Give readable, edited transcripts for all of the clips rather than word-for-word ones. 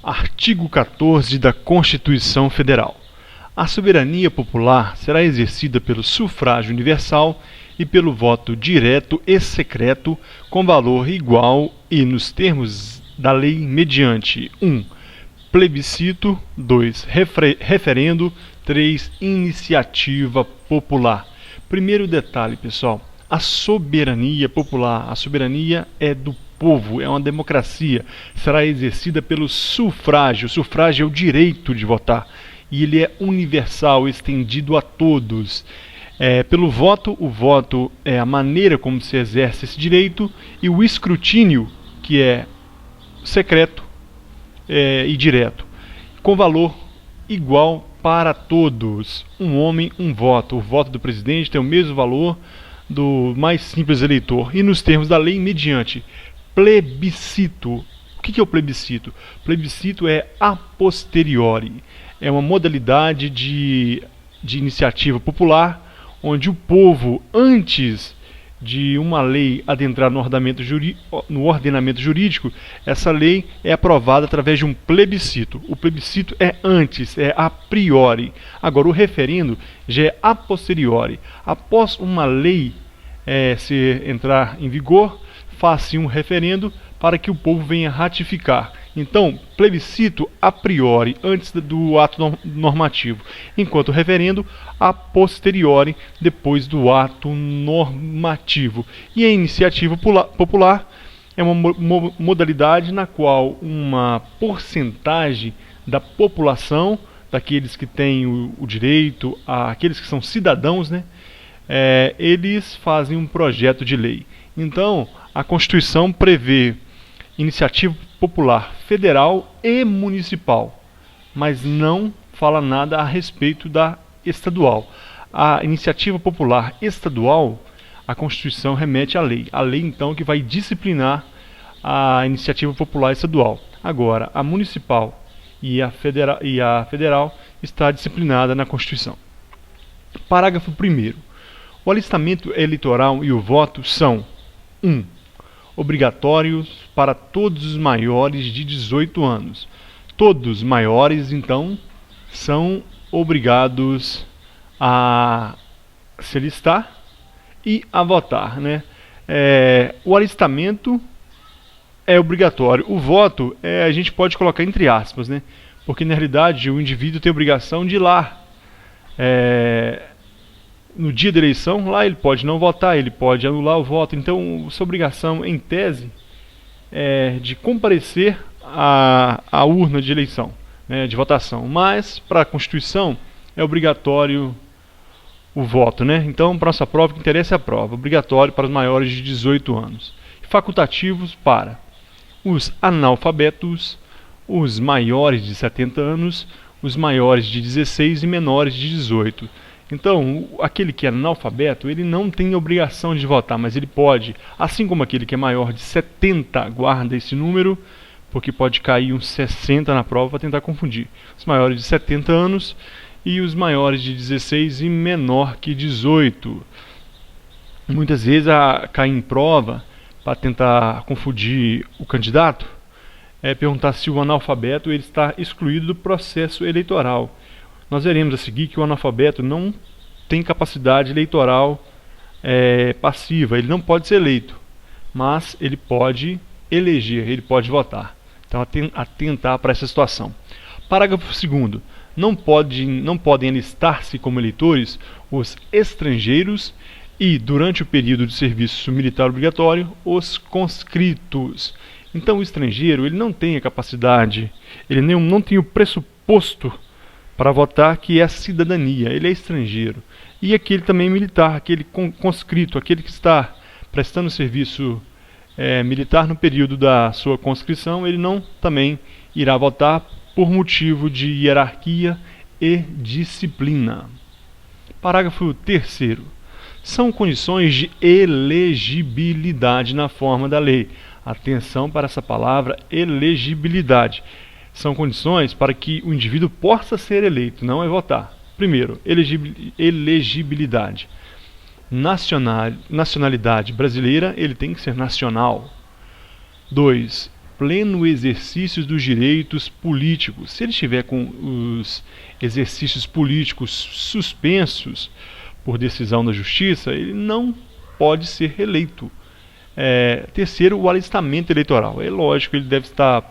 Artigo 14 da Constituição Federal. A soberania popular será exercida pelo sufrágio universal e pelo voto direto e secreto, com valor igual e nos termos da lei mediante 1. Plebiscito, 2. Referendo, 3. Iniciativa popular. Primeiro detalhe, pessoal, a soberania popular, a soberania é do povo, é uma democracia, será exercida pelo sufrágio. O sufrágio é o direito de votar e ele é universal, estendido a todos. Pelo voto, o voto é a maneira como se exerce esse direito, e o escrutínio, que é secreto e direto, com valor igual para todos. Um homem, um voto. O voto do presidente tem o mesmo valor do mais simples eleitor, e nos termos da lei mediante plebiscito. O que é o plebiscito? Plebiscito é a posteriori, é uma modalidade de iniciativa popular, onde o povo, antes de uma lei adentrar no ordenamento jurídico, essa lei é aprovada através de um plebiscito. O plebiscito é antes, é a priori. Agora, o referendo já é a posteriori. Após uma lei entrar em vigor, faz-se um referendo para que o povo venha ratificar. Então, plebiscito a priori, antes do ato normativo, enquanto referendo a posteriori, depois do ato normativo. E a iniciativa popular é uma modalidade na qual uma porcentagem da população, daqueles que têm o direito, aqueles que são cidadãos, eles fazem um projeto de lei. Então, a Constituição prevê iniciativa popular federal e municipal, mas não fala nada a respeito da estadual. A iniciativa popular estadual, a Constituição remete à lei. A lei, então, que vai disciplinar a iniciativa popular estadual. Agora, a municipal e a federal está disciplinada na Constituição. Parágrafo 1º. O alistamento eleitoral e o voto são 1. Obrigatórios para todos os maiores de 18 anos. Todos maiores, então, são obrigados a se alistar e a votar, o alistamento é obrigatório. O voto, a gente pode colocar entre aspas, porque na realidade o indivíduo tem a obrigação de ir lá. No dia da eleição, lá ele pode não votar, ele pode anular o voto. Então, sua obrigação, em tese, é de comparecer à urna de eleição, de votação. Mas, para a Constituição, é obrigatório o voto. Então, para nossa prova, o que interessa é a prova. Obrigatório para os maiores de 18 anos. Facultativos para os analfabetos, os maiores de 70 anos, os maiores de 16 e menores de 18. Então, aquele que é analfabeto, ele não tem obrigação de votar, mas ele pode, assim como aquele que é maior de 70, guarda esse número, porque pode cair uns 60 na prova para tentar confundir. Os maiores de 70 anos e os maiores de 16 e menor que 18. Muitas vezes cai em prova, para tentar confundir o candidato, perguntar se o analfabeto ele está excluído do processo eleitoral. Nós veremos a seguir que o analfabeto não tem capacidade eleitoral passiva, ele não pode ser eleito, mas ele pode eleger, ele pode votar. Então, atentar para essa situação. Parágrafo 2º. Não podem alistar-se como eleitores os estrangeiros e, durante o período de serviço militar obrigatório, os conscritos. Então, o estrangeiro ele não tem a capacidade, ele não tem o pressuposto para votar, que é a cidadania, ele é estrangeiro. E aquele também militar, aquele conscrito, aquele que está prestando serviço militar no período da sua conscrição, ele não também irá votar por motivo de hierarquia e disciplina. Parágrafo 3º. São condições de elegibilidade na forma da lei. Atenção para essa palavra, elegibilidade. São condições para que o indivíduo possa ser eleito, não é votar. Primeiro, elegibilidade. Nacionalidade brasileira, ele tem que ser nacional. 2. pleno exercício dos direitos políticos. Se ele estiver com os exercícios políticos suspensos por decisão da Justiça, ele não pode ser reeleito. Terceiro, o alistamento eleitoral. É lógico, ele deve estar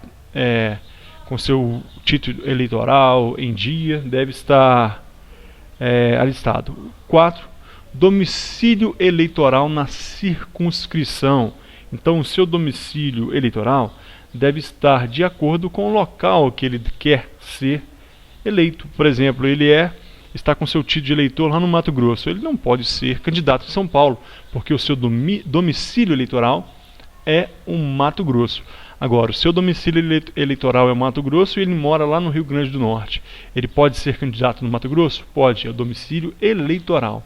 com seu título eleitoral em dia, deve estar alistado. 4. Domicílio eleitoral na circunscrição. Então, o seu domicílio eleitoral deve estar de acordo com o local que ele quer ser eleito. Por exemplo, ele está com seu título de eleitor lá no Mato Grosso. Ele não pode ser candidato em São Paulo, porque o seu domicílio eleitoral é o Mato Grosso. Agora, o seu domicílio eleitoral é o Mato Grosso e ele mora lá no Rio Grande do Norte. Ele pode ser candidato no Mato Grosso? Pode, é o domicílio eleitoral.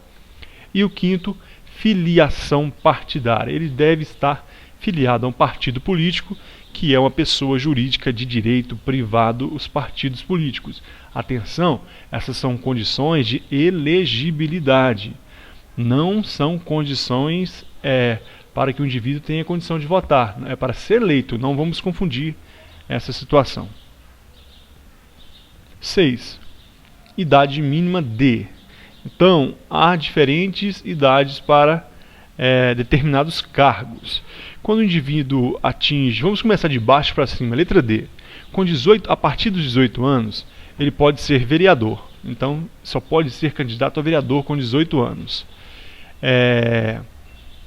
E o 5º, filiação partidária. Ele deve estar filiado a um partido político, que é uma pessoa jurídica de direito privado, os partidos políticos. Atenção, essas são condições de elegibilidade. Não são condições para que o indivíduo tenha condição de votar. É para ser eleito, não vamos confundir essa situação. 6. Idade mínima D. Então, há diferentes idades para determinados cargos. Quando o indivíduo atinge, vamos começar de baixo para cima, letra D. A partir dos 18 anos, ele pode ser vereador. Então, só pode ser candidato a vereador com 18 anos.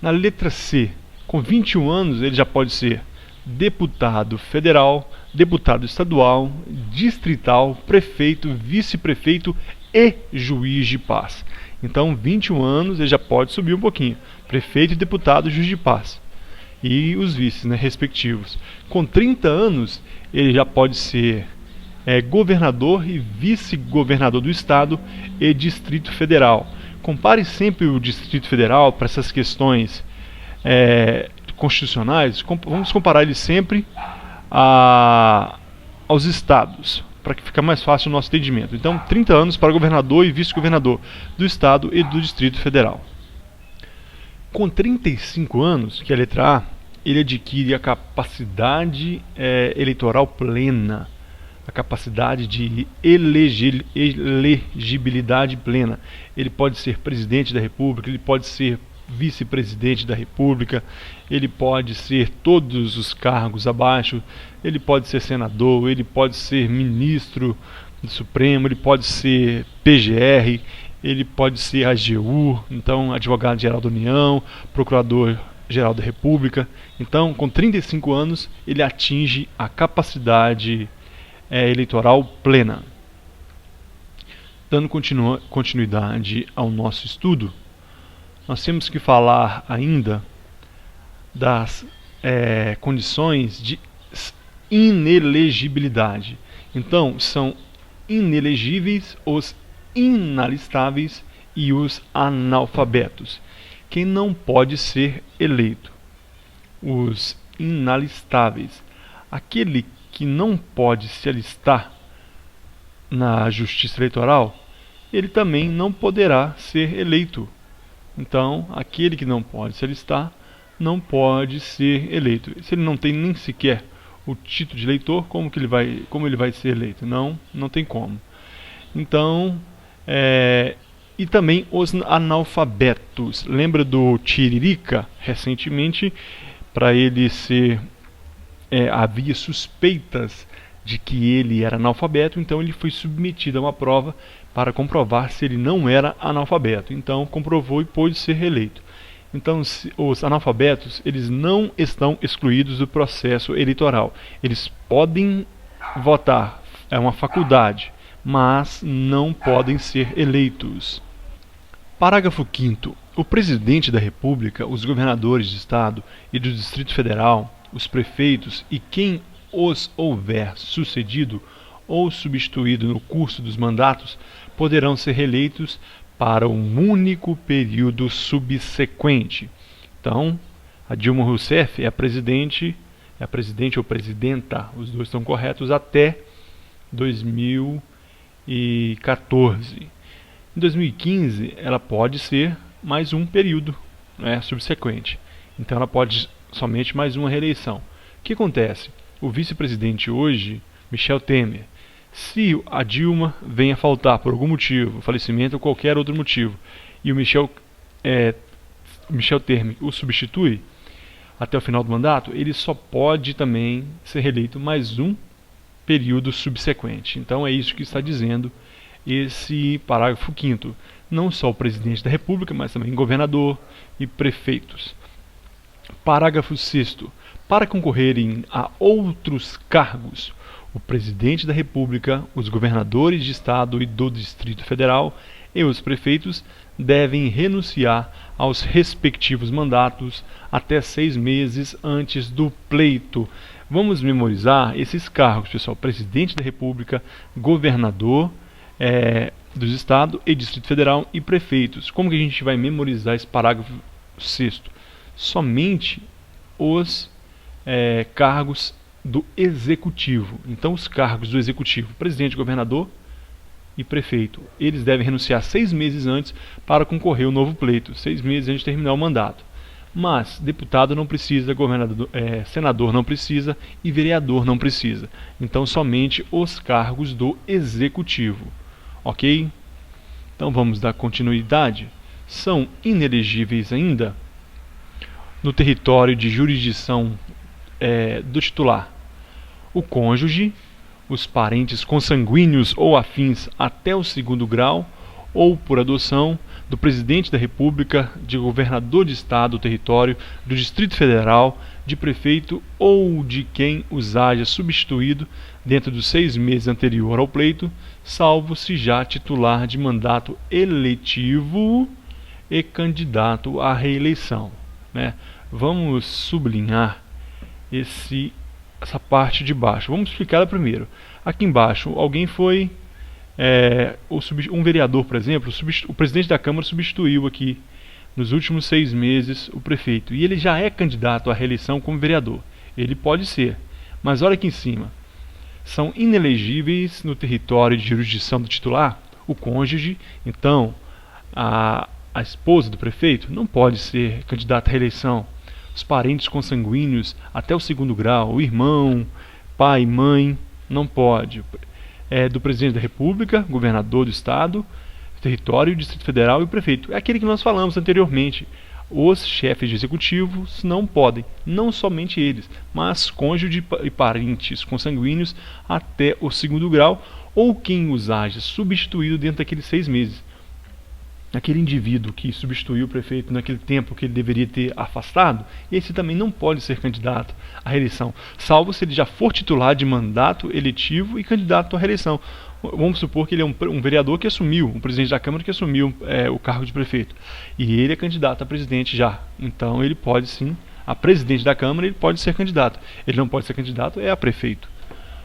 Na letra C, com 21 anos, ele já pode ser deputado federal, deputado estadual, distrital, prefeito, vice-prefeito e juiz de paz. Então, 21 anos, ele já pode subir um pouquinho. Prefeito, deputado, juiz de paz. E os vices, respectivos. Com 30 anos, ele já pode ser governador e vice-governador do estado e Distrito Federal. Compare sempre o Distrito Federal para essas questões constitucionais. Vamos comparar ele sempre aos estados, para que fique mais fácil o nosso entendimento. Então, 30 anos para governador e vice-governador do estado e do Distrito Federal. Com 35 anos, que é a letra A, ele adquire a capacidade eleitoral plena, a capacidade de elegibilidade plena. Ele pode ser presidente da República, ele pode ser vice-presidente da República, ele pode ser todos os cargos abaixo, ele pode ser senador, ele pode ser ministro do Supremo, ele pode ser PGR, ele pode ser AGU, então advogado-geral da União, procurador-geral da República. Então, com 35 anos, ele atinge a capacidade eleitoral plena. Dando continuidade ao nosso estudo, nós temos que falar ainda das condições de inelegibilidade. Então, são inelegíveis os inalistáveis e os analfabetos. Quem não pode ser eleito? Os inalistáveis. Aquele que não pode se alistar na Justiça Eleitoral, ele também não poderá ser eleito. Então, aquele que não pode se alistar não pode ser eleito. Se ele não tem nem sequer o título de eleitor, como ele vai ser eleito? Não tem como. Então, e também os analfabetos. Lembra do Tiririca? Recentemente, para ele ser... havia suspeitas de que ele era analfabeto, então ele foi submetido a uma prova para comprovar se ele não era analfabeto. Então comprovou e pôde ser reeleito. Então os analfabetos, eles não estão excluídos do processo eleitoral. Eles podem votar, é uma faculdade, mas não podem ser eleitos. Parágrafo 5º. O presidente da República, os governadores de estado e do Distrito Federal, os prefeitos e quem os houver sucedido ou substituído no curso dos mandatos poderão ser reeleitos para um único período subsequente. Então, a Dilma Rousseff é a presidente ou presidenta, os dois estão corretos, até 2014. Em 2015, ela pode ser mais um período subsequente. Então, ela pode somente mais uma reeleição. O que acontece? o vice-presidente hoje, Michel Temer. Se a Dilma vem a faltar por algum motivo, falecimento ou qualquer outro motivo, e o Michel Temer o substitui até o final do mandato, ele só pode também ser reeleito mais um período subsequente. Então é isso que está dizendo esse parágrafo 5º. Não só o presidente da República, mas também governador e prefeitos. Parágrafo 6º. Para concorrerem a outros cargos, o presidente da República, os governadores de Estado e do Distrito Federal e os prefeitos devem renunciar aos respectivos mandatos até 6 meses antes do pleito. Vamos memorizar esses cargos, pessoal: presidente da República, governador dos Estados e Distrito Federal e prefeitos. Como que a gente vai memorizar esse parágrafo 6º? Somente os cargos do Executivo. Então, os cargos do Executivo, presidente, governador e prefeito, eles devem renunciar 6 meses antes para concorrer ao novo pleito, 6 meses antes de terminar o mandato. Mas deputado não precisa, senador não precisa e vereador não precisa. Então, somente os cargos do Executivo. Ok? Então, vamos dar continuidade. São inelegíveis ainda no território de jurisdição do titular o cônjuge, os parentes consanguíneos ou afins até o 2º grau, ou por adoção, do presidente da República, de governador de Estado ou território, do Distrito Federal, de prefeito ou de quem os haja substituído dentro dos 6 meses anterior ao pleito, salvo se já titular de mandato eletivo e candidato à reeleição. Vamos sublinhar essa parte de baixo. Vamos explicar ela primeiro. Aqui embaixo, alguém foi um vereador, por exemplo, o presidente da Câmara substituiu aqui nos últimos 6 meses o prefeito, e ele já é candidato à reeleição como vereador. Ele pode ser, mas olha aqui em cima: são inelegíveis no território de jurisdição do titular o cônjuge. Então a esposa do prefeito não pode ser candidata à reeleição. Os parentes consanguíneos até o 2º grau, o irmão, pai, mãe, não pode. Do presidente da República, governador do Estado, território, Distrito Federal e o prefeito. É aquele que nós falamos anteriormente. Os chefes de executivos não podem, não somente eles, mas cônjuge e parentes consanguíneos até o 2º grau, ou quem os haja substituído dentro daqueles 6 meses. Aquele indivíduo que substituiu o prefeito naquele tempo que ele deveria ter afastado, esse também não pode ser candidato à reeleição, salvo se ele já for titular de mandato eletivo e candidato à reeleição. Vamos supor que ele é um vereador que assumiu, um presidente da Câmara que assumiu o cargo de prefeito, e ele é candidato a presidente já. Então ele pode sim, a presidente da Câmara, ele pode ser candidato. Ele não pode ser candidato a prefeito.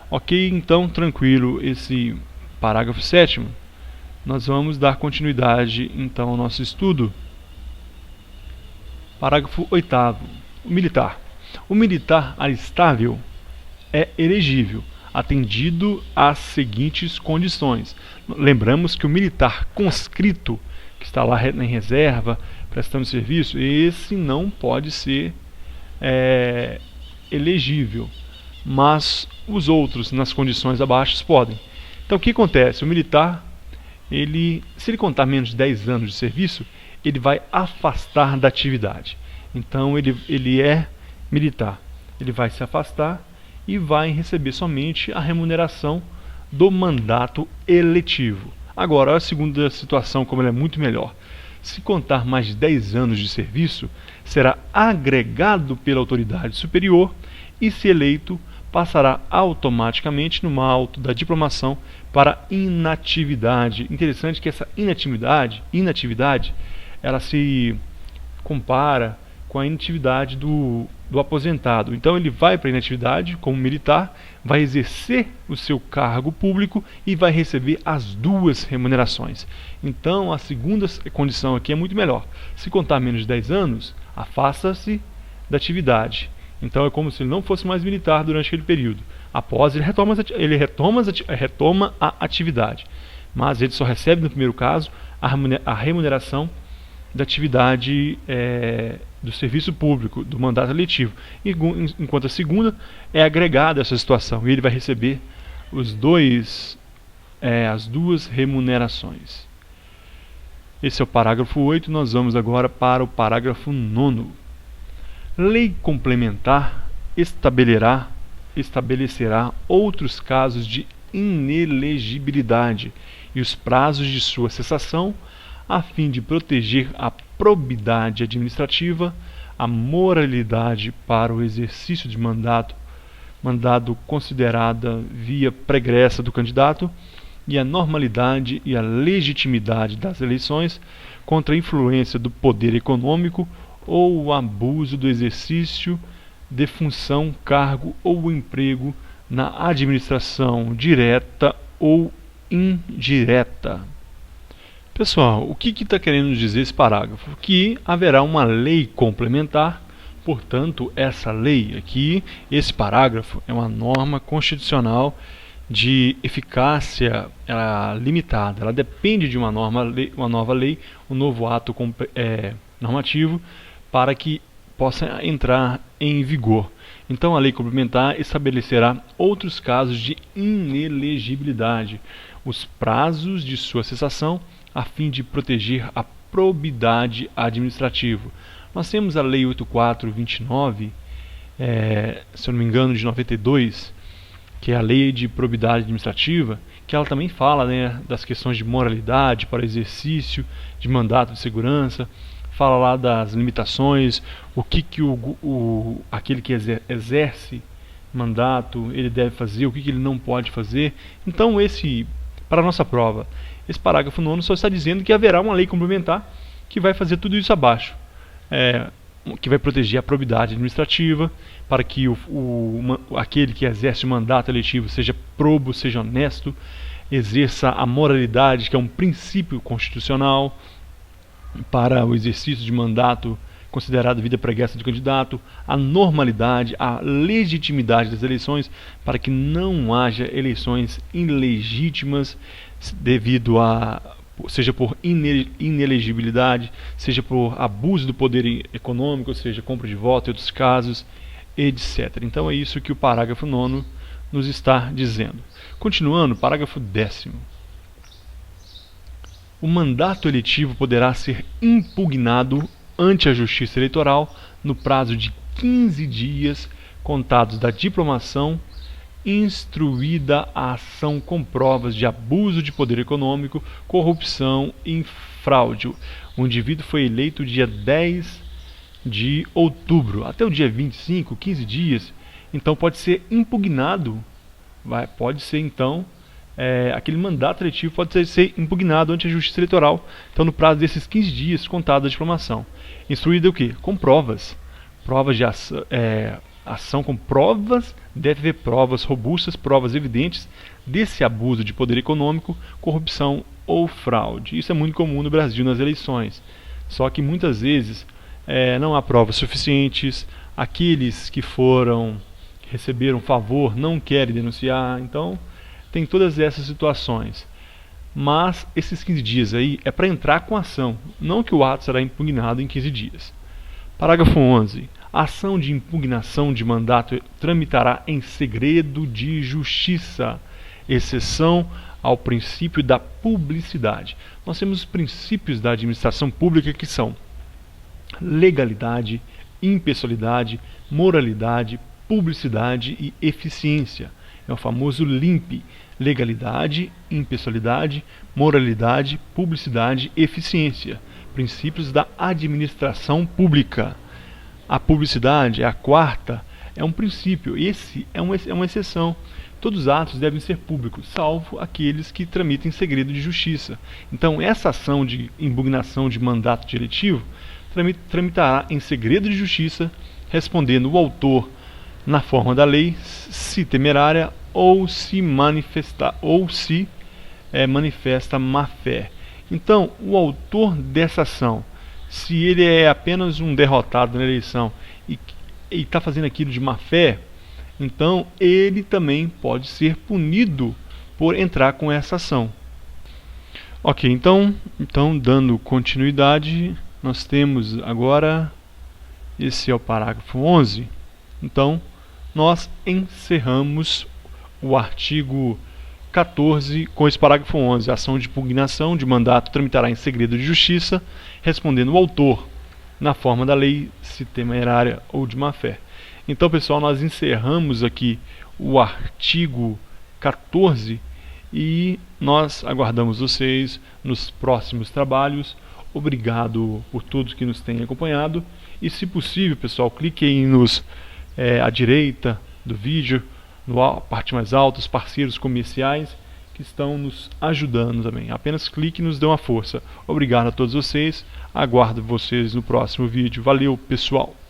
Ok, então tranquilo esse parágrafo 7º. Nós vamos dar continuidade então ao nosso estudo. Parágrafo 8º. O militar. O militar alistável é elegível, atendido às seguintes condições. Lembramos que o militar conscrito, que está lá em reserva, prestando serviço, esse não pode ser elegível, mas os outros, nas condições abaixo, podem. Então o que acontece? O militar, se ele contar menos de 10 anos de serviço, ele vai afastar da atividade. Então ele é militar, ele vai se afastar e vai receber somente a remuneração do mandato eletivo. Agora, a segunda situação, como ela é muito melhor: se contar mais de 10 anos de serviço, será agregado pela autoridade superior e, se eleito, passará automaticamente numa auto da diplomação para inatividade. Interessante que essa inatividade, ela se compara com a inatividade do aposentado. Então ele vai para a inatividade como militar, vai exercer o seu cargo público e vai receber as 2 remunerações. Então a segunda condição aqui é muito melhor. Se contar menos de 10 anos, afasta-se da atividade. Então é como se ele não fosse mais militar durante aquele período. Após, ele retoma a atividade. Mas ele só recebe, no primeiro caso, a remuneração da atividade do serviço público, do mandato eletivo, enquanto a segunda é agregada a essa situação, e ele vai receber as duas remunerações. Esse é o parágrafo 8, nós vamos agora para o parágrafo 9º. Lei complementar estabelecerá outros casos de inelegibilidade e os prazos de sua cessação, a fim de proteger a probidade administrativa, a moralidade para o exercício de mandado considerada via pregressa do candidato, e a normalidade e a legitimidade das eleições contra a influência do poder econômico ou o abuso do exercício de função, cargo ou emprego na administração direta ou indireta. Pessoal, o que está querendo dizer esse parágrafo? Que haverá uma lei complementar, portanto, essa lei aqui, esse parágrafo, é uma norma constitucional de eficácia limitada. Ela depende de uma nova lei, um novo ato normativo, para que possa entrar em vigor. Então, a lei complementar estabelecerá outros casos de inelegibilidade, os prazos de sua cessação, a fim de proteger a probidade administrativa. Nós temos a Lei 8429, se eu não me engano, de 92, que é a Lei de Probidade Administrativa, que ela também fala, né, das questões de moralidade para exercício de mandato de segurança, fala lá das limitações, o que aquele que exerce mandato ele deve fazer, o que ele não pode fazer. Então, para a nossa prova, esse parágrafo 9º só está dizendo que haverá uma lei complementar que vai fazer tudo isso abaixo, que vai proteger a probidade administrativa, para que aquele que exerce o mandato eletivo seja probo, seja honesto, exerça a moralidade, que é um princípio constitucional, para o exercício de mandato considerado vida pregressa do candidato, a normalidade, a legitimidade das eleições, para que não haja eleições ilegítimas seja por inelegibilidade, seja por abuso do poder econômico, ou seja, compra de voto e outros casos, etc. Então é isso que o parágrafo 9º nos está dizendo. Continuando, parágrafo 10º. O mandato eletivo poderá ser impugnado ante a Justiça Eleitoral no prazo de 15 dias contados da diplomação, instruída a ação com provas de abuso de poder econômico, corrupção e fraude. O indivíduo foi eleito dia 10 de outubro. Até o dia 25, 15 dias, então pode ser impugnado, aquele mandato eletivo pode ser impugnado ante a Justiça Eleitoral. Então, no prazo desses 15 dias, contado da diplomação. Instruída o quê? Com provas. Provas de ação com provas, deve haver provas robustas, provas evidentes desse abuso de poder econômico, corrupção ou fraude. Isso é muito comum no Brasil nas eleições. Só que muitas vezes não há provas suficientes, aqueles que receberam favor não querem denunciar, então tem todas essas situações. Mas esses 15 dias aí é para entrar com ação, não que o ato será impugnado em 15 dias. Parágrafo 11. A ação de impugnação de mandato tramitará em segredo de justiça, exceção ao princípio da publicidade. Nós temos os princípios da administração pública, que são legalidade, impessoalidade, moralidade, publicidade e eficiência. É o famoso LIMP: legalidade, impessoalidade, moralidade, publicidade e eficiência. Princípios da administração pública. A publicidade, a quarta, é um princípio. Esse é uma exceção. Todos os atos devem ser públicos, salvo aqueles que tramitam em segredo de justiça. Então, essa ação de impugnação de mandato diretivo tramitará em segredo de justiça, respondendo o autor na forma da lei, se temerária ou se manifesta má-fé. Então, o autor dessa ação, se ele é apenas um derrotado na eleição e está fazendo aquilo de má-fé, então ele também pode ser punido por entrar com essa ação. Ok, então dando continuidade, nós temos agora Esse é o parágrafo 11. Então, nós encerramos o artigo 14 com esse parágrafo 11. A ação de impugnação de mandato tramitará em segredo de justiça, respondendo o autor na forma da lei, se temerária ou de má-fé. Então, pessoal, nós encerramos aqui o artigo 14 e nós aguardamos vocês nos próximos trabalhos. Obrigado por todos que nos têm acompanhado. E, se possível, pessoal, cliquem à direita do vídeo, na parte mais alta, os parceiros comerciais que estão nos ajudando também. Apenas clique e nos dê uma força. Obrigado a todos vocês. Aguardo vocês no próximo vídeo. Valeu, pessoal!